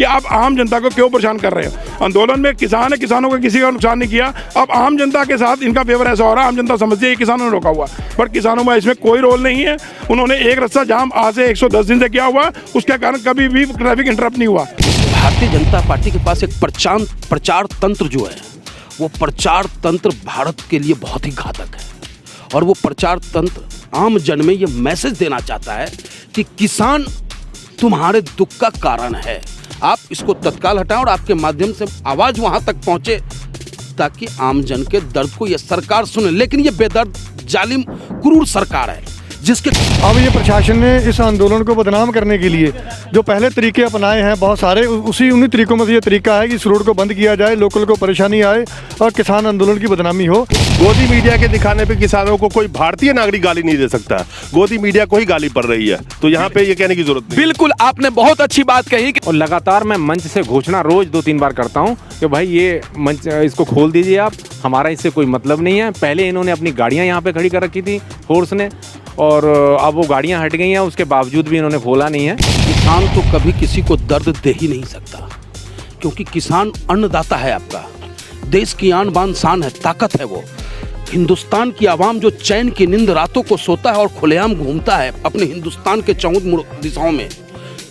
कि आप आम जनता को क्यों परेशान कर रहे हो। आंदोलन में किसान है, किसानों को किसी का नुकसान नहीं किया। अब आम जनता के साथ इनका फेवर ऐसा हो रहा है, आम जनता समझती है किसानों ने रोका हुआ, बट किसानों में इसमें कोई रोल नहीं है। उन्होंने एक रास्ता जाम आज से 110 दिन से किया हुआ, उसके कारण कभी भी ट्रैफिक इंटरप्ट नहीं हुआ। भारतीय जनता पार्टी के पास एक प्रचार तंत्र जो है, वो प्रचार तंत्र भारत के लिए बहुत ही घातक है। और वो प्रचार तंत्र आम जन में ये मैसेज देना चाहता है कि किसान तुम्हारे दुख का कारण है, आप इसको तत्काल हटाएं और आपके माध्यम से आवाज़ वहाँ तक पहुँचे ताकि आम जन के दर्द को ये सरकार सुने। लेकिन ये बेदर्द, जालिम, क्रूर सरकार है जिसके अब ये प्रशासन ने इस आंदोलन को बदनाम करने के लिए जो पहले तरीके अपनाए हैं बहुत सारे, उन्हीं तरीकों में से ये तरीका है कि इस रोड को बंद किया जाए, लोकल को परेशानी आए और किसान आंदोलन की बदनामी हो। गोदी मीडिया के दिखाने पे किसानों को कोई भारतीय नागरिक गाली नहीं दे सकता, गोदी मीडिया को ही गाली पड़ रही है, तो यहाँ पे ये कहने की जरूरत नहीं। बिल्कुल आपने बहुत अच्छी बात कही। और लगातार मैं मंच से घोषणा रोज 2-3 बार करता हूँ कि भाई ये मंच इसको खोल दीजिए आप, हमारा इससे कोई मतलब नहीं है। पहले इन्होंने अपनी गाड़ियाँ यहाँ पे खड़ी कर रखी थी फोर्स ने, और अब वो गाड़ियाँ हट गई हैं, उसके बावजूद भी इन्होंने खोला नहीं है। किसान तो कभी किसी को दर्द दे ही नहीं सकता, क्योंकि किसान अन्नदाता है आपका, देश की आन बान शान है, ताकत है वो। हिंदुस्तान की आवाम जो चैन की नींद रातों को सोता है और खुलेआम घूमता है अपने हिंदुस्तान के 14 दिशाओं में,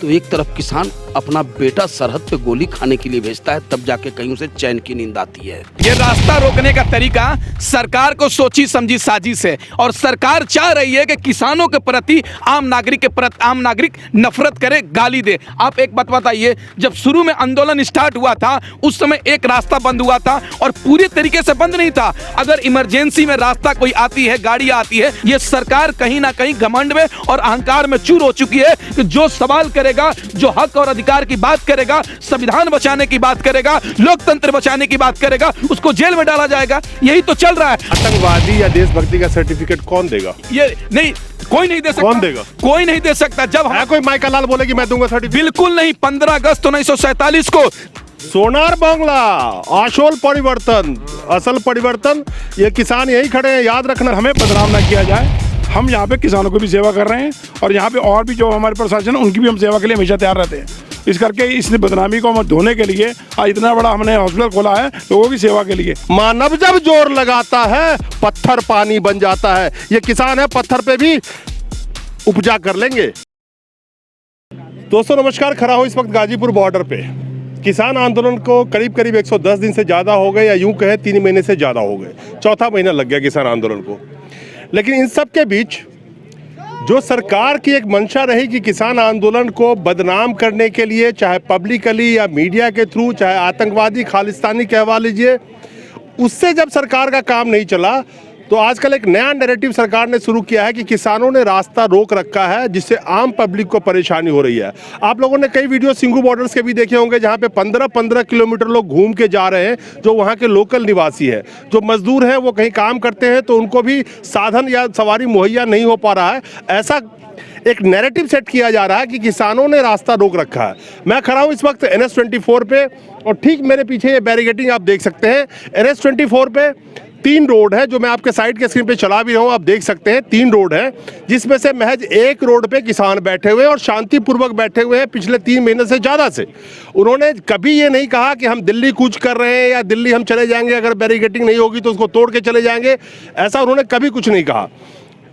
तो एक तरफ किसान अपना बेटा सरहद पे गोली खाने के लिए भेजता है, तब जाके कहीं उसे चैन की नींद आती है। ये रास्ता रोकने का तरीका सरकार को सोची समझी साजिश है, और सरकार चाह रही है कि किसानों के प्रति आम नागरिक नफरत करे, गाली दे। आप एक बात बताइए, जब शुरू में आंदोलन स्टार्ट हुआ था उस समय एक रास्ता बंद हुआ था और पूरी तरीके से बंद नहीं था। अगर इमरजेंसी में रास्ता कोई आती है, गाड़ी आती है, ये सरकार कहीं ना कहीं घमंड में और अहंकार में चूर हो चुकी है कि जो सवाल करेगा, जो हक और अधिकार की बात करेगा, संविधान बचाने की बात करेगा, लोकतंत्र बचाने की बात करेगा, उसको जेल में डाला जाएगा। यही तो चल रहा है। आतंकवादी या देशभक्ति का सर्टिफिकेट कौन देगा? ये नहीं, कोई नहीं दे सकता। कौन देगा? कोई नहीं दे सकता। जब कोई माइका लाल बोले कि मैं दूंगा सर्टिफिकेट? बिल्कुल नहीं। 15 अगस्त 1947 को सोनार बांग्ला, आशोल परिवर्तन, असल परिवर्तन, ये किसान यही खड़े हैं, याद रखना। हमें बदनाम ना किया जाए। हम यहाँ पे किसानों को भी सेवा कर रहे हैं और यहाँ पे और भी जो हमारे प्रशासन है उनकी भी हम सेवा के लिए हमेशा तैयार रहते हैं। इस करके इस बदनामी को हम धोने के लिए आज इतना बड़ा हमने हॉस्पिटल खोला है लोगों की सेवा के लिए। मानव जब जोर लगाता है पत्थर पानी बन जाता है। ये किसान है, पत्थर पे भी उपजा कर लेंगे। दोस्तों नमस्कार, खड़ा हूं इस वक्त गाजीपुर बॉर्डर पे। किसान आंदोलन को करीब 110 दिन से ज़्यादा हो गए, या यूं कहे 3 महीने से ज़्यादा हो गए, चौथा महीना लग गया किसान आंदोलन को। लेकिन इन सब के बीच जो सरकार की एक मंशा रही कि किसान आंदोलन को बदनाम करने के लिए, चाहे पब्लिकली या मीडिया के थ्रू, चाहे आतंकवादी खालिस्तानी कहवा लीजिए, उससे जब सरकार का काम नहीं चला तो आजकल एक नया नैरेटिव सरकार ने शुरू किया है कि किसानों ने रास्ता रोक रखा है जिससे आम पब्लिक को परेशानी हो रही है। आप लोगों ने कई वीडियो सिंघू बॉर्डर्स के भी देखे होंगे जहां पे 15-15 किलोमीटर लोग घूम के जा rहे हैं, जो वहां के लोकल निवासी हैं, जो मजदूर हैं, वो कहीं काम करते हैं तो उनको भी साधन या सवारी मुहैया नहीं हो पा रहा है। ऐसा एक नैरेटिव सेट किया जा रहा है कि किसानों ने रास्ता रोक रखा है। मैं खड़ा हूं इस वक्त NH-24 पे, और ठीक मेरे पीछे ये बैरिकेडिंग आप देख सकते हैं। NH-24 पे 3 रोड है, जो मैं आपके साइड के स्क्रीन पे चला भी रहा हूँ, आप देख सकते हैं 3 रोड है, जिसमें से महज एक रोड पे किसान बैठे हुए हैं और शांतिपूर्वक बैठे हुए हैं पिछले 3 महीने से ज़्यादा से। उन्होंने कभी ये नहीं कहा कि हम दिल्ली कूच कर रहे हैं या दिल्ली हम चले जाएंगे, अगर बैरिकेडिंग नहीं होगी तो उसको तोड़ के चले जाएंगे, ऐसा उन्होंने कभी कुछ नहीं कहा।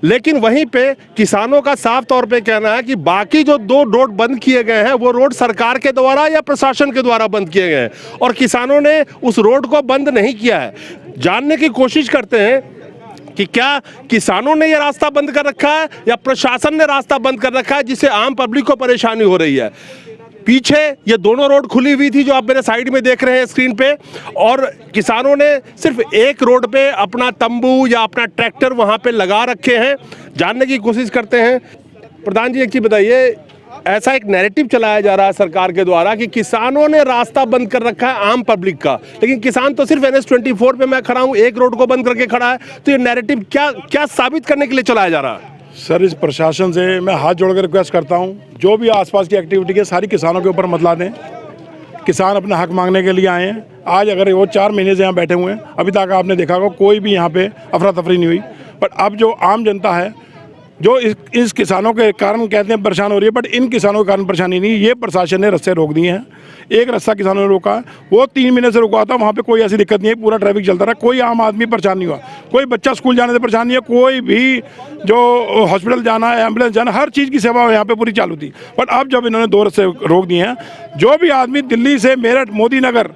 लेकिन वहीं पे किसानों का साफ तौर पे कहना है कि बाकी जो 2 रोड बंद किए गए हैं वो रोड सरकार के द्वारा या प्रशासन के द्वारा बंद किए गए हैं, और किसानों ने उस रोड को बंद नहीं किया है। जानने की कोशिश करते हैं कि क्या किसानों ने यह रास्ता बंद कर रखा है या प्रशासन ने रास्ता बंद कर रखा है जिससे आम पब्लिक को परेशानी हो रही है। पीछे ये दोनों रोड खुली हुई थी जो आप मेरे साइड में देख रहे हैं स्क्रीन पे, और किसानों ने सिर्फ एक रोड पे अपना तंबू या अपना ट्रैक्टर वहां पे लगा रखे हैं। जानने की कोशिश करते हैं। प्रधान जी, एक चीज बताइए, ऐसा एक नैरेटिव चलाया जा रहा है सरकार के द्वारा कि किसानों ने रास्ता बंद कर रखा है आम पब्लिक का, लेकिन किसान तो सिर्फ NH-24 पे मैं खड़ा हूँ, एक रोड को बंद करके खड़ा है, तो ये नैरेटिव क्या साबित करने के लिए चलाया जा रहा है? सर, इस प्रशासन से मैं हाथ जोड़कर रिक्वेस्ट करता हूं, जो भी आसपास की एक्टिविटी है सारी किसानों के ऊपर मत ला दें। किसान अपना हक मांगने के लिए आए हैं। आज अगर वो 4 महीने से यहाँ बैठे हुए हैं, अभी तक आपने देखा होगा कोई भी यहाँ पे अफरा तफरी नहीं हुई, पर अब जो आम जनता है जो इस किसानों के कारण कहते हैं परेशान हो रही है, बट इन किसानों के कारण परेशानी नहीं, ये प्रशासन ने रास्ते रोक दिए हैं। एक रास्ता किसानों ने रोका है, वो 3 महीने से रुका था, वहाँ पे कोई ऐसी दिक्कत नहीं है, पूरा ट्रैफिक चलता रहा, कोई आम आदमी परेशान नहीं हुआ, कोई बच्चा स्कूल जाने से परेशान नहीं है, कोई भी जो हॉस्पिटल जाना है, एम्बुलेंस जाना, हर चीज़ की सेवा यहाँ पे पूरी चालू थी। बट अब जब इन्होंने 2 रास्ते रोक दिए हैं, जो भी आदमी दिल्ली से मेरठ, मोदी नगर,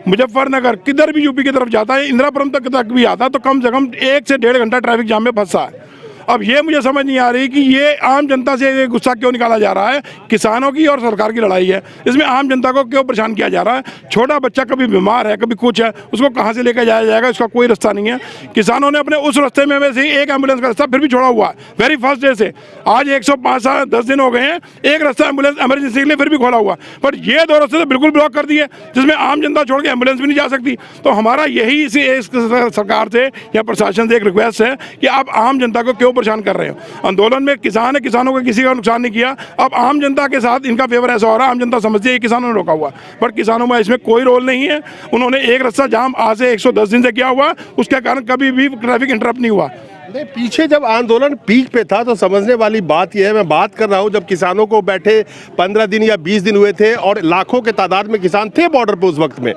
मुजफ्फरनगर, किधर भी यूपी की तरफ जाता है, इंदिरापुरम तक भी आता है, तो कम से कम 1 से 1.5 घंटा ट्रैफिक जाम में फंसा है। अब ये मुझे समझ नहीं आ रही कि ये आम जनता से ये गुस्सा क्यों निकाला जा रहा है। किसानों की और सरकार की लड़ाई है, इसमें आम जनता को क्यों परेशान किया जा रहा है। छोटा बच्चा कभी बीमार है, कभी कुछ है, उसको कहाँ से लेकर जाया जाएगा, इसका कोई रास्ता नहीं है। किसानों ने अपने उस रास्ते में से ही एक एम्बुलेंस का रास्ता फिर भी छोड़ा हुआ है, वेरी फर्स्ट डे से। आज 105-10 दिन हो गए हैं, एक रास्ता एम्बुलेंस इमरजेंसी के लिए फिर भी खोला हुआ, पर ये 2 रास्ते तो बिल्कुल ब्लॉक कर दिए, जिसमें आम जनता छोड़ के एम्बुलेंस भी नहीं जा सकती। तो हमारा यही इस सरकार से या प्रशासन से एक रिक्वेस्ट है कि आप आम जनता को क्यों परेशान कर रहे हो। आंदोलन में किसान है, किसानों को किसी का नुकसान नहीं किया, अब आम जनता के साथ इनका फेवर ऐसा हो रहा है, आम जनता समझती है किसानों ने रोका हुआ, बट किसानों में इसमें कोई रोल नहीं है। उन्होंने एक रास्ता जाम आज से 110 दिन से किया हुआ, उसके कारण कभी भी ट्रैफिक इंटरप्ट नहीं हुआ। नहीं, पीछे जब आंदोलन पीक पे था तो समझने वाली बात यह है, मैं बात कर रहा हूं जब किसानों को बैठे 15 दिन या 20 दिन हुए थे और लाखों के तादाद में किसान थे बॉर्डर पे उस वक्त में,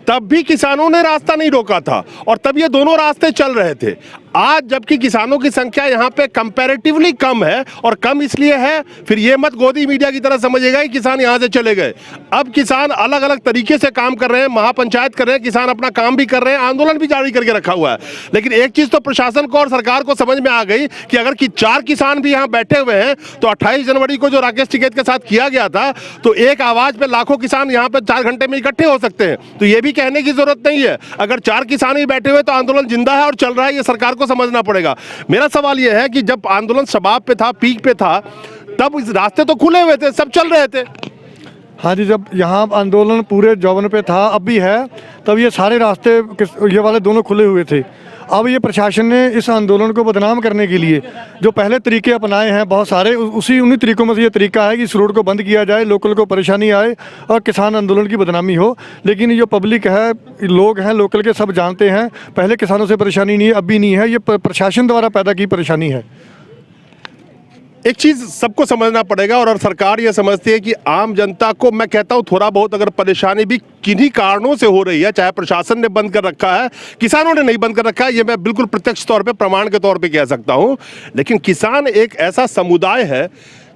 तब भी किसानों ने रास्ता नहीं रोका था और तब ये दोनों रास्ते चल रहे थे। आज जबकि किसानों की संख्या यहाँ पे कंपैरेटिवली कम है, और कम इसलिए है, फिर ये मत गोदी मीडिया की तरह समझिएगा कि किसान यहाँ से चले गए। अब किसान अलग अलग तरीके से काम कर रहे हैं, महापंचायत कर रहे हैं, किसान अपना काम भी कर रहे हैं, आंदोलन भी जारी करके रखा हुआ है। लेकिन एक चीज तो प्रशासन को और सरकार को समझ में आ गई कि अगर 4 किसान भी यहाँ बैठे हुए हैं तो 28 जनवरी को जो राकेश टिकैत के साथ किया गया था, तो एक आवाज पे लाखों किसान यहाँ पे 4 घंटे में इकट्ठे हो सकते हैं। तो ये भी कहने की जरूरत नहीं है, अगर 4 किसान ही बैठे हुए तो आंदोलन जिंदा है और चल रहा है, ये सरकार को समझना पड़ेगा। मेरा सवाल यह है कि जब आंदोलन शबाब पे था, पीक पे था, तब इस रास्ते तो खुले हुए थे, सब चल रहे थे। हाँ जी, जब यहाँ आंदोलन पूरे जौवन पे था, अब भी है, तब ये सारे रास्ते ये वाले दोनों खुले हुए थे। अब ये प्रशासन ने इस आंदोलन को बदनाम करने के लिए जो पहले तरीके अपनाए हैं बहुत सारे, उन्हीं तरीकों में से ये तरीका है कि इस रोड को बंद किया जाए, लोकल को परेशानी आए और किसान आंदोलन की बदनामी हो। लेकिन ये जो पब्लिक है, लोग हैं लोकल के, सब जानते हैं पहले किसानों से परेशानी नहीं है, अब भी नहीं है, ये प्रशासन द्वारा पैदा की परेशानी है। एक चीज सबको समझना पड़ेगा, और सरकार ये समझती है कि आम जनता को, मैं कहता हूं थोड़ा बहुत अगर परेशानी भी किन्हीं कारणों से हो रही है, चाहे प्रशासन ने बंद कर रखा है, किसानों ने नहीं बंद कर रखा है, ये मैं बिल्कुल प्रत्यक्ष तौर पे प्रमाण के तौर पे कह सकता हूं, लेकिन किसान एक ऐसा समुदाय है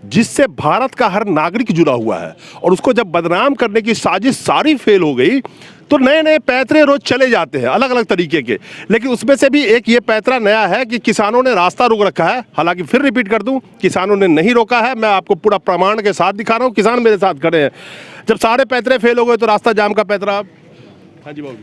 जिससे भारत का हर नागरिक जुड़ा हुआ है, और उसको जब बदनाम करने की साजिश सारी फेल हो गई तो नए नए पैतरे रोज चले जाते हैं अलग अलग तरीके के। लेकिन उसमें से भी एक ये पैतरा नया है कि किसानों ने रास्ता रोक रखा है। हालांकि फिर रिपीट कर दूं, किसानों ने नहीं रोका है, मैं आपको पूरा प्रमाण के साथ दिखा रहा हूं, किसान मेरे साथ खड़े हैं। जब सारे पैतरे फेल हो गए तो रास्ता जाम का पैतरा। हाँ जी बाबू।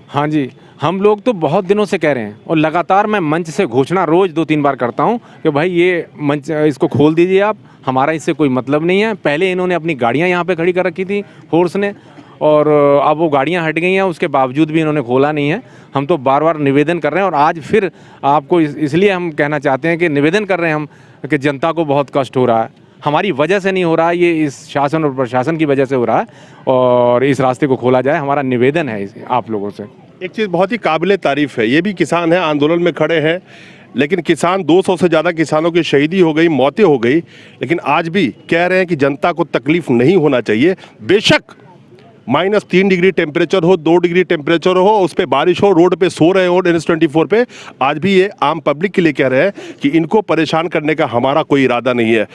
हाँ जी, हम लोग तो बहुत दिनों से कह रहे हैं और लगातार मैं मंच से घोषणा रोज 2-3 बार करता हूँ कि भाई ये मंच इसको खोल दीजिए आप, हमारा इससे कोई मतलब नहीं है। पहले इन्होंने अपनी गाड़ियाँ यहाँ पे खड़ी कर रखी थी फोर्स ने, और अब वो गाड़ियाँ हट गई हैं, उसके बावजूद भी इन्होंने खोला नहीं है। हम तो बार बार निवेदन कर रहे हैं, और आज फिर आपको इसलिए हम कहना चाहते हैं कि निवेदन कर रहे हैं हम कि जनता को बहुत कष्ट हो रहा है, हमारी वजह से नहीं हो रहा है, ये इस शासन और प्रशासन की वजह से हो रहा है, और इस रास्ते को खोला जाए, हमारा निवेदन है आप लोगों से। एक चीज़ बहुत ही काबिले तारीफ़ है, ये भी किसान हैं, आंदोलन में खड़े हैं, लेकिन किसान 200 से ज़्यादा किसानों की शहीदी हो गई, मौतें हो गई, लेकिन आज भी कह रहे हैं कि जनता को तकलीफ नहीं होना चाहिए। बेशक -3 डिग्री टेम्परेचर हो, 2 डिग्री टेम्परेचर हो, उस पर बारिश हो, रोड पे सो रहे हो NH24 पे, आज भी ये आम पब्लिक के लिए कह रहे हैं कि इनको परेशान करने का हमारा कोई इरादा नहीं है।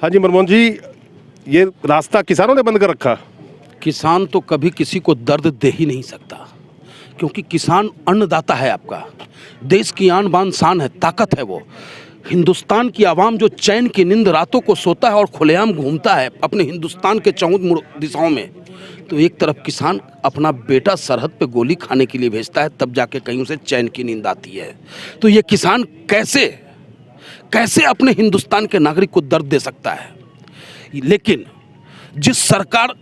हाँ जी मनमोहन जी, ये रास्ता किसानों ने बंद कर रखा। किसान तो कभी किसी को दर्द दे ही नहीं सकता, क्योंकि किसान अन्नदाता है आपका, देश की आन बान शान है, ताकत है वो। हिंदुस्तान की आवाम जो चैन की नींद रातों को सोता है और खुलेआम घूमता है अपने हिंदुस्तान के 14 दिशाओं में, तो एक तरफ किसान अपना बेटा सरहद पे गोली खाने के लिए भेजता है, तब जाके कहीं उसे चैन की नींद आती है। तो ये किसान कैसे अपने हिंदुस्तान के नागरिक को दर्द दे सकता है। लेकिन जिस सरकार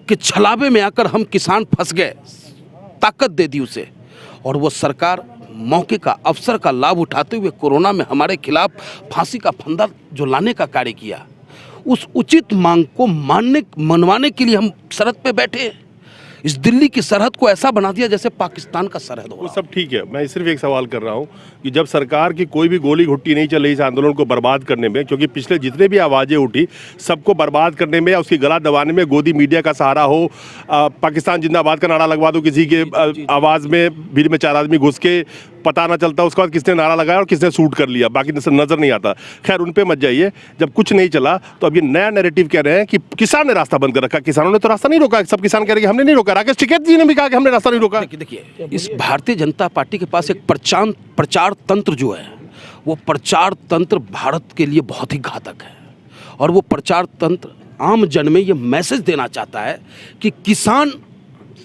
के छलावे में आकर हम किसान फंस गए, ताकत दे दी उसे, और वो सरकार मौके का, अवसर का लाभ उठाते हुए कोरोना में हमारे खिलाफ फांसी का फंदा जो लाने का कार्य किया, उस उचित मांग को मनवाने के लिए हम सरहद पे बैठे। इस दिल्ली की सरहद को ऐसा बना दिया जैसे पाकिस्तान का सरहद हो वो रहा सब ठीक है, मैं सिर्फ एक सवाल कर रहा हूँ कि जब सरकार की कोई भी गोली घुट्टी नहीं चल रही इस आंदोलन को बर्बाद करने में, क्योंकि पिछले जितने भी आवाज़ें उठी सबको बर्बाद करने में या उसकी गला दबाने में गोदी मीडिया का सहारा हो, पाकिस्तान जिंदाबाद का नारा लगवा दो किसी के आवाज़ में, भीड़ में 4 आदमी घुस के पता ना चलता उसके बाद किसने नारा लगाया और किसने शूट कर लिया, बाकी नजर नहीं आता। खैर उन पे मत जाइए। जब कुछ नहीं चला तो अब ये नया नैरेटिव कह रहे हैं कि किसान ने रास्ता बंद कर रखा। किसानों ने तो रास्ता नहीं रोका, सब किसान कह रहे हैं कि हमने नहीं रोका। राकेश टिकैत जी ने भी कहा कि हमने रास्ता नहीं रोका। देखिए इस भारतीय जनता पार्टी के पास एक प्रचार तंत्र जो है, वो प्रचार तंत्र भारत के लिए बहुत ही घातक है। और वो प्रचार तंत्र आम जन में ये मैसेज देना चाहता है कि किसान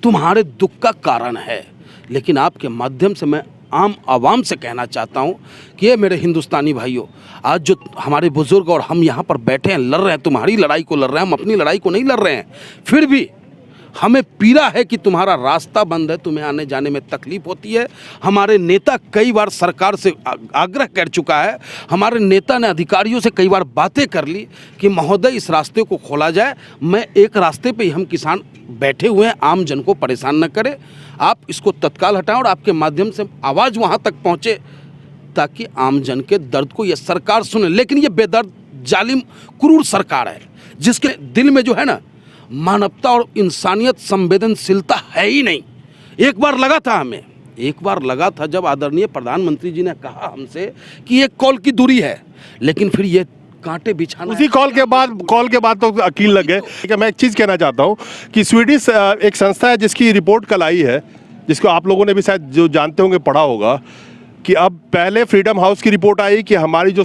तुम्हारे दुख का कारण है। लेकिन आपके माध्यम से मैं आम आवाम से कहना चाहता हूँ कि ये मेरे हिंदुस्तानी भाइयों, आज जो हमारे बुजुर्ग और हम यहाँ पर बैठे हैं, लड़ रहे हैं, तुम्हारी लड़ाई को लड़ रहे हैं, हम अपनी लड़ाई को नहीं लड़ रहे हैं, फिर भी हमें पीड़ा है कि तुम्हारा रास्ता बंद है, तुम्हें आने जाने में तकलीफ होती है। हमारे नेता कई बार सरकार से आग्रह कर चुका है, हमारे नेता ने अधिकारियों से कई बार बातें कर ली कि महोदय इस रास्ते को खोला जाए। मैं एक रास्ते पे ही हम किसान बैठे हुए हैं, आम जन को परेशान न करें, आप इसको तत्काल हटाएं और आपके माध्यम से आवाज़ वहाँ तक पहुँचे ताकि आम जन के दर्द को ये सरकार सुने। लेकिन ये बेदर्द जालिम क्रूर सरकार है जिसके दिल में जो है ना मानवता और इंसानियत संवेदनशीलता है ही नहीं। एक बार लगा था जब आदरणीय प्रधानमंत्री जी ने कहा हमसे कि एक कॉल की दूरी है, लेकिन फिर ये कांटे बिछाना, उसी कॉल के बाद तो अकील लग गए। कि मैं एक चीज़ कहना चाहता हूँ कि स्वीडिश एक संस्था है जिसकी रिपोर्ट कल आई है, जिसको आप लोगों ने भी शायद जो जानते होंगे पढ़ा होगा, कि अब पहले फ्रीडम हाउस की रिपोर्ट आई कि हमारी जो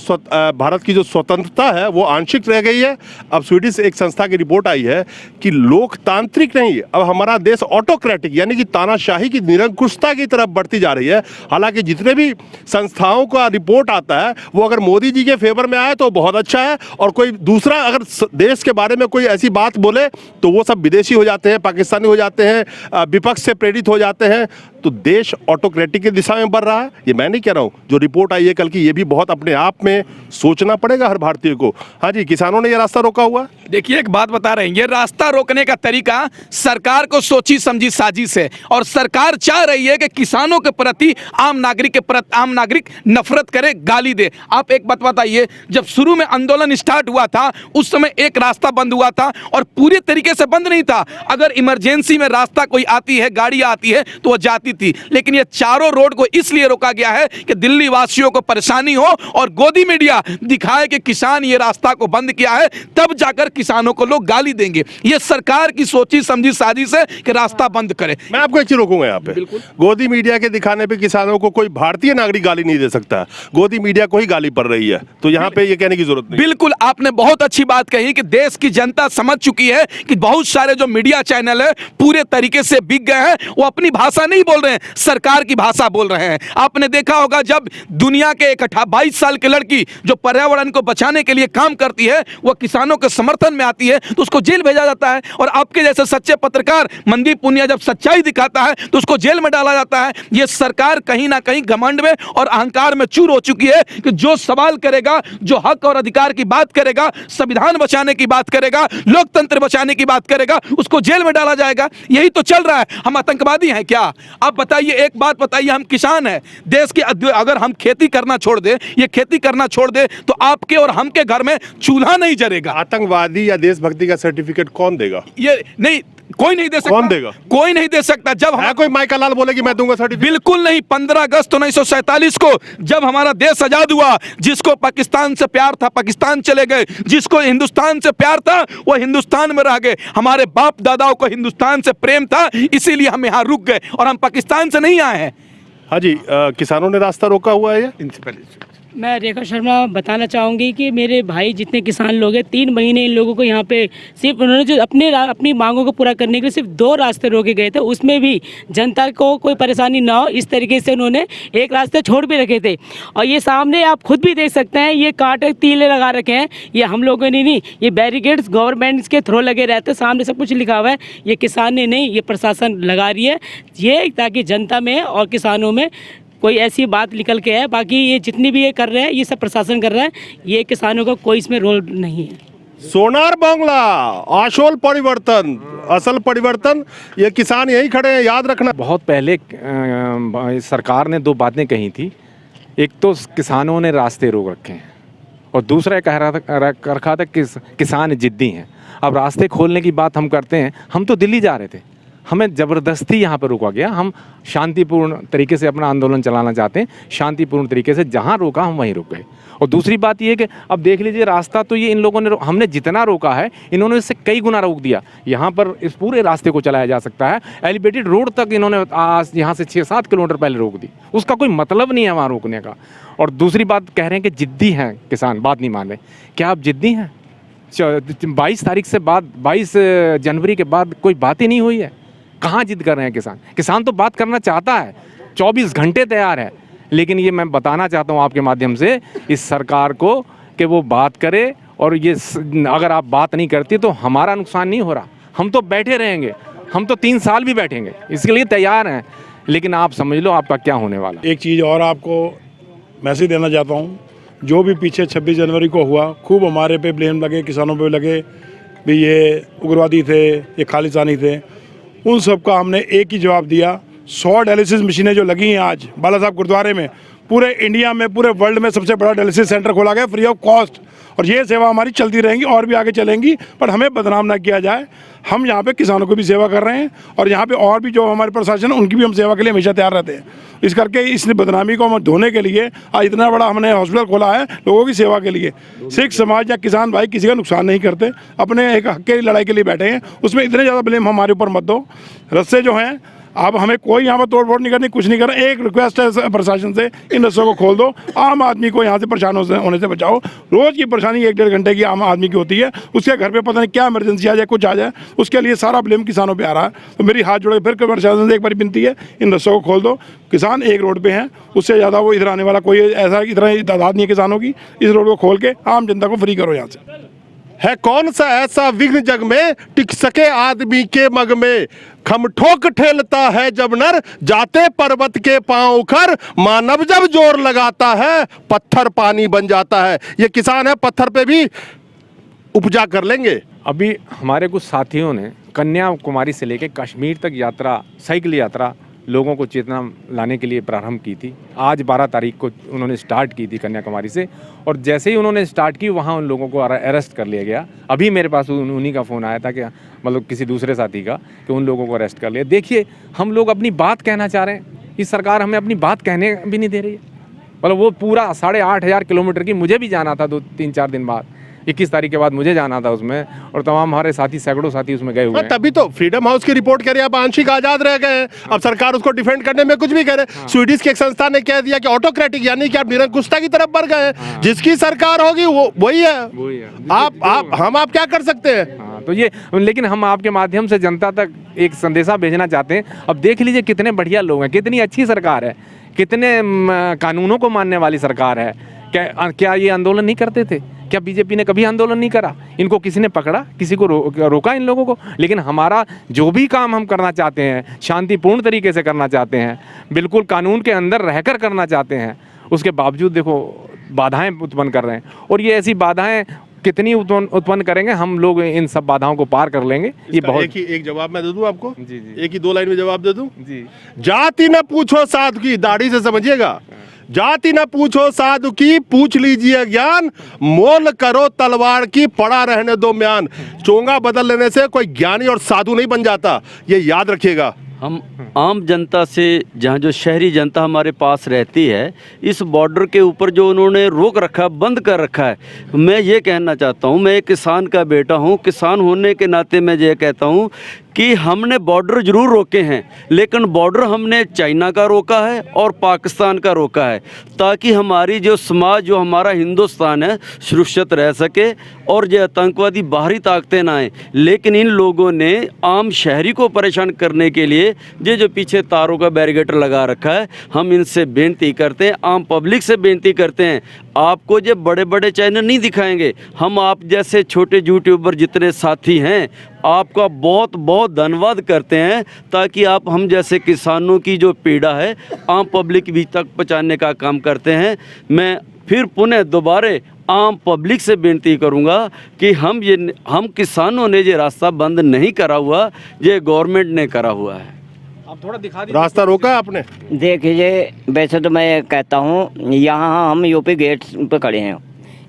भारत की जो स्वतंत्रता है वो आंशिक रह गई है। अब स्वीडिश एक संस्था की रिपोर्ट आई है कि लोकतांत्रिक नहीं, अब हमारा देश ऑटोक्रेटिक यानी कि तानाशाही की निरंकुशता की तरफ बढ़ती जा रही है। हालांकि जितने भी संस्थाओं का रिपोर्ट आता है वो अगर मोदी जी के फेवर में आए तो बहुत अच्छा है, और कोई दूसरा अगर देश के बारे में कोई ऐसी बात बोले तो वो सब विदेशी हो जाते हैं, पाकिस्तानी हो जाते हैं, विपक्ष से प्रेरित हो जाते हैं। तो देश ऑटोक्रेटिक की दिशा में बढ़ रहा है। ये मैं नहीं कह रहा हूँ, जो रिपोर्ट आई है कल की, ये भी बहुत अपने आप में सोचना पड़ेगा हर भारतीय को। हाँ जी, किसानों ने ये रास्ता रोका हुआ। देखिए एक बात बता रहे हैं, ये रास्ता रोकने का तरीका सरकार को सोची समझी साजिश है, और सरकार चाह रही है कि किसानों के प्रति आम नागरिक नफरत करे, गाली दे। आप एक बात बताइए, जब शुरू में आंदोलन स्टार्ट हुआ था उस समय एक रास्ता बंद हुआ था और पूरी तरीके से बंद नहीं था। अगर इमरजेंसी में रास्ता कोई आती है, गाड़ी आती है तो वो जाती थी। लेकिन ये चारों रोड को इसलिए रोका गया है कि दिल्ली वासियों को परेशानी हो और गोदी मीडिया दिखाए कि किसान ये रास्ता को बंद किया है, तब जाकर किसानों को लोग गाली देंगे। ये सरकार की सोची समझी साजिश है कि रास्ता बंद करे। मैं आपको एक चीज रोकूंगा यहाँ पे, गोदी मीडिया के दिखाने पे किसानों को कोई भारतीय नागरिक गाली नहीं दे सकता, गोदी मीडिया को ही गाली पड़ रही है। तो यहाँ पे ये कहने की जरूरत नहीं। बिल्कुल, आपने बहुत अच्छी बात कही कि देश की जनता समझ चुकी है कि बहुत सारे जो मीडिया चैनल है पूरे तरीके से बिक गए हैं, वो अपनी भाषा नहीं बोल रहे हैं, सरकार की भाषा बोल रहे हैं। आपने देखा होगा जब दुनिया के 22 साल की लड़की जो पर्यावरण को बचाने के लिए काम करती है वो किसानों के समर्थन में आती है तो उसको जेल भेजा जाता है, और आपके जैसे सच्चे पत्रकार मनदीप पुनिया जब सच्चाई दिखाता है तो उसको जेल में डाला जाता है। ये सरकार कहीं ना कहीं घमंड में और अहंकार में चूर हो चुकी है कि जो सवाल करेगा, जो हक और अधिकार की बात करेगा, संविधान बचाने की बात करेगा, लोकतंत्र बचाने की बात करेगा, उसको जेल में डाला जाएगा। यही तो चल रहा है। हम आतंकवादी हैं क्या? आप बताइए, एक बात बताइए, हम किसान हैं देश के, अगर हम खेती करना छोड़ दे, ये खेती करना छोड़ दे तो आपके और हम के घर में चूल्हा नहीं जलेगा। आतंकवादी या देशभक्ति का सर्टिफिकेट कौन देगा? ये नहीं, कोई नहीं दे सकता। कौन देगा? कोई नहीं दे सकता। जब हम कोई माइका लाल बोले कि मैं दूंगा सर्टिफिकेट? बिल्कुल नहीं। 15 अगस्त 1947 को जब हमारा देश आजाद हुआ, जिसको पाकिस्तान से प्यार था पाकिस्तान चले गए, जिसको हिंदुस्तान से प्यार था वो हिंदुस्तान में रह गए। हमारे बाप दादाओं को हिंदुस्तान से प्रेम था, इसीलिए हम यहाँ रुक गए और हम पाकिस्तान से नहीं आए हैं। हाँ जी, किसानों ने रास्ता रोका हुआ है। इनसे पहले मैं रेखा शर्मा बताना चाहूँगी कि मेरे भाई जितने किसान लोग हैं 3 महीने इन लोगों को यहाँ पे सिर्फ उन्होंने जो अपनी मांगों को पूरा करने के लिए सिर्फ 2 रास्ते रोके गए थे, उसमें भी जनता को कोई परेशानी ना हो इस तरीके से उन्होंने एक रास्ते छोड़ भी रखे थे। और ये सामने आप खुद भी देख सकते हैं, ये कांटे तीले लगा रखे हैं, ये हम लोगों ने नहीं, ये बैरिकेड्स गवर्नमेंट के थ्रू लगे रहते हैं, सामने सब कुछ लिखा हुआ है, ये किसान ने नहीं, ये प्रशासन लगा रही है, ये ताकि जनता में और किसानों में कोई ऐसी बात निकल के है। बाकी ये जितनी भी ये कर रहे हैं ये सब प्रशासन कर रहा है, ये किसानों का कोई इसमें रोल नहीं है। सोनार बांग्ला, आशोल परिवर्तन, असल परिवर्तन, ये किसान यही खड़े हैं, याद रखना। बहुत पहले सरकार ने 2 बातें कही थी। एक तो किसानों ने रास्ते रोक रखे हैं और दूसरा रखा था कि किसान जिद्दी हैं। अब रास्ते खोलने की बात हम करते हैं, हम तो दिल्ली जा रहे थे, हमें ज़बरदस्ती यहाँ पर रोका गया। हम शांतिपूर्ण तरीके से अपना आंदोलन चलाना चाहते हैं, शांतिपूर्ण तरीके से जहाँ रोका हम वहीं रुक गए। और दूसरी बात ये कि अब देख लीजिए रास्ता तो ये इन लोगों ने हमने जितना रोका है इन्होंने इससे कई गुना रोक दिया। यहाँ पर इस पूरे रास्ते को चलाया जा सकता है, एलिवेटेड रोड तक इन्होंने आज यहाँ से 6-7 किलोमीटर पहले रोक दी। उसका कोई मतलब नहीं है वहाँ रोकने का। और दूसरी बात कह रहे हैं कि जिद्दी हैं किसान, बात नहीं मान रहे। क्या आप जिद्दी हैं? 22 तारीख से बाद 22 जनवरी के बाद कोई बात ही नहीं हुई है। कहाँ जिद कर रहे हैं किसान? किसान तो बात करना चाहता है, 24 घंटे तैयार है। लेकिन ये मैं बताना चाहता हूँ आपके माध्यम से इस सरकार को कि वो बात करे। और ये अगर आप बात नहीं करती तो हमारा नुकसान नहीं हो रहा, हम तो बैठे रहेंगे, हम तो 3 साल भी बैठेंगे, इसके लिए तैयार हैं। लेकिन आप समझ लो आपका क्या होने वाला। एक चीज़ और आपको मैसेज देना चाहता हूँ, जो भी पीछे 26 जनवरी को हुआ, खूब हमारे पे ब्लेम लगे, किसानों पे लगे भी ये उग्रवादी थे, ये खालिस्तानी थे। उन सब का हमने एक ही जवाब दिया। 100 डायलिसिस मशीनें जो लगी हैं आज बाला साहब गुरुद्वारे में, पूरे इंडिया में, पूरे वर्ल्ड में सबसे बड़ा डायलिसिस सेंटर खोला गया फ्री ऑफ कॉस्ट। और ये सेवा हमारी चलती रहेंगी और भी आगे चलेंगी, पर हमें बदनाम ना किया जाए। हम यहाँ पे किसानों को भी सेवा कर रहे हैं और यहाँ पे और भी जो हमारे प्रशासन है उनकी भी हम सेवा के लिए हमेशा तैयार रहते हैं। इस करके इस बदनामी को हम धोने के लिए आज इतना बड़ा हमने हॉस्पिटल खोला है लोगों की सेवा के लिए। सिख समाज या किसान भाई किसी का नुकसान नहीं करते, अपने एक हक की लड़ाई के लिए बैठे हैं। उसमें इतने ज़्यादा ब्लेम हमारे ऊपर मत दो। रस्ते जो हैं अब हमें कोई यहाँ पर तोड़ फोड़ नहीं करनी, कुछ नहीं करना। एक रिक्वेस्ट है प्रशासन से, इन रस्तों को खोल दो, आम आदमी को यहाँ से परेशान होने से बचाओ। रोज़ की परेशानी 1-1.5 घंटे की आम आदमी की होती है, उसके घर पे पता नहीं क्या इमरजेंसी आ जाए, कुछ आ जाए, उसके लिए सारा ब्लेम किसानों पे आ रहा है। तो मेरी हाथ जोड़े फिर प्रशासन से एक बार विनती है, इन रस्तों को खोल दो। किसान एक रोड पे हैं, उससे ज़्यादा वो इधर आने वाला कोई ऐसा इतना तादाद नहीं है किसानों की। इस रोड को खोल के आम जनता को फ्री करो यहाँ से। है कौन सा ऐसा विघ्न जग में टिक सके आदमी के मग में, खम ठोक ठेलता है जब नर, जाते पर्वत के पांव उखर, मानव जब जोर लगाता है पत्थर पानी बन जाता है। ये किसान है, पत्थर पे भी उपजा कर लेंगे। अभी हमारे कुछ साथियों ने कन्याकुमारी से लेकर कश्मीर तक यात्रा, साइकिल यात्रा लोगों को चेतना लाने के लिए प्रारंभ की थी। आज 12 तारीख को उन्होंने स्टार्ट की थी कन्याकुमारी से, और जैसे ही उन्होंने स्टार्ट की वहाँ उन लोगों को अरेस्ट कर लिया गया। अभी मेरे पास उन्हीं का फ़ोन आया था कि मतलब किसी दूसरे साथी का, कि उन लोगों को अरेस्ट कर लिया। देखिए हम लोग अपनी बात कहना चाह रहे हैं, ये सरकार हमें अपनी बात कहने भी नहीं दे रही है। मतलब वो पूरा 8,500 किलोमीटर की मुझे भी जाना था 2-3-4 दिन बाद, 21 तारीख के बाद मुझे जाना था उसमें, और तमाम हमारे साथी, सैकड़ों साथी उसमें गए हुए हैं। तभी तो फ्रीडम हाउस की रिपोर्ट कह रही है आप आंशिक आजाद रह गए हैं। अब सरकार उसको डिफेंड करने में कुछ भी करे। स्वीडिश की एक संस्था ने कह दिया कि ऑटोक्रेटिक, यानी कि आप निरंकुशता की तरफ बढ़ गए हैं। जिसकी सरकार होगी वो वही है। आप हम क्या कर सकते हैं। तो ये, लेकिन हम आपके माध्यम से जनता तक एक संदेशा भेजना चाहते हैं। अब देख लीजिए कितने बढ़िया लोग हैं, कितनी अच्छी सरकार है, कितने कानूनों को मानने वाली सरकार है। क्या ये आंदोलन नहीं करते थे? क्या बीजेपी ने कभी आंदोलन नहीं करा? इनको किसी ने पकड़ा, किसी को रोका इन लोगों को? लेकिन हमारा जो भी काम हम करना चाहते हैं शांतिपूर्ण तरीके से करना चाहते हैं, बिल्कुल कानून के अंदर रहकर करना चाहते हैं, उसके बावजूद देखो बाधाएं उत्पन्न कर रहे हैं। और ये ऐसी बाधाएं कितनी उत्पन्न करेंगे, हम लोग इन सब बाधाओं को पार कर लेंगे। ये बहुत एक जवाब मैं दे दूं आपको। जी। एक ही 2 लाइन में जवाब दे दूं। जी। जाति न पूछो साधु की, दाढ़ी से समझिएगा। जाति न पूछो साधु की, पूछ लीजिए ज्ञान, मोल करो तलवार की, पड़ा रहने दो म्यान। चोंगा बदल लेने से कोई ज्ञानी और साधु नहीं बन जाता, ये याद रखिएगा। हम आम जनता से, जहाँ जो शहरी जनता हमारे पास रहती है, इस बॉर्डर के ऊपर जो उन्होंने रोक रखा, बंद कर रखा है, मैं ये कहना चाहता हूँ, मैं एक किसान का बेटा हूँ, किसान होने के नाते मैं ये कहता हूँ कि हमने बॉर्डर ज़रूर रोके हैं, लेकिन बॉर्डर हमने चाइना का रोका है और पाकिस्तान का रोका है, ताकि हमारी जो समाज, जो हमारा हिंदुस्तान है, सुरक्षित रह सके और जो आतंकवादी बाहरी ताकतें ना आए। लेकिन इन लोगों ने आम शहरी को परेशान करने के लिए ये जो पीछे तारों का बैरिकेड लगा रखा है, हम इनसे बेनती करते हैं, आम पब्लिक से बेनती करते हैं, आपको जो बड़े बड़े चैनल नहीं दिखाएंगे, हम आप जैसे छोटे यूट्यूबर जितने साथी हैं आपका बहुत बहुत धन्यवाद करते हैं, ताकि आप हम जैसे किसानों की जो पीड़ा है आम पब्लिक भी तक पहुँचाने का काम करते हैं। मैं फिर पुनः दोबारा आम पब्लिक से बेनती करूँगा कि हम किसानों ने ये रास्ता बंद नहीं करा हुआ, ये गवर्नमेंट ने करा हुआ है। आप थोड़ा दिखा दीजिए। रास्ता रोका है आपने? देखिए, वैसे तो मैं कहता हूँ यहाँ हम यूपी गेट पे खड़े हैं,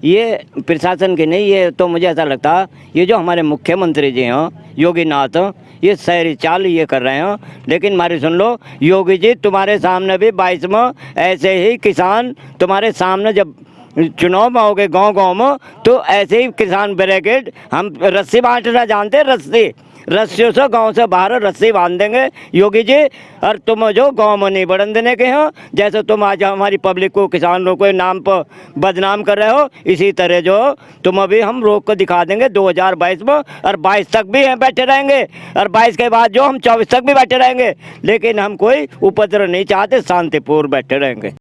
ये प्रशासन के नहीं, ये तो मुझे ऐसा लगता ये जो हमारे मुख्यमंत्री जी हैं योगी नाथ, ये शहरी चाल ये कर रहे हैं। लेकिन हमारी सुन लो योगी जी, तुम्हारे सामने भी 22 में ऐसे ही किसान तुम्हारे सामने जब चुनाव में होगे गांव में, तो ऐसे ही किसान ब्रैकेट हम रस्सी बांटना जानते, रस्सियों से गांव से बाहर रस्सी बांध देंगे योगी जी। और तुम जो गांव में नहीं बढ़न देने के हो, जैसे तुम आज हमारी पब्लिक को किसानों के नाम पर बदनाम कर रहे हो, इसी तरह जो तुम अभी हम रोक कर दिखा देंगे 2022 में, और 22 तक भी हम बैठे रहेंगे, और 22 के बाद जो हम 24 तक भी बैठे रहेंगे। लेकिन हम कोई उपद्रव नहीं चाहते, शांतिपूर्ण बैठे रहेंगे।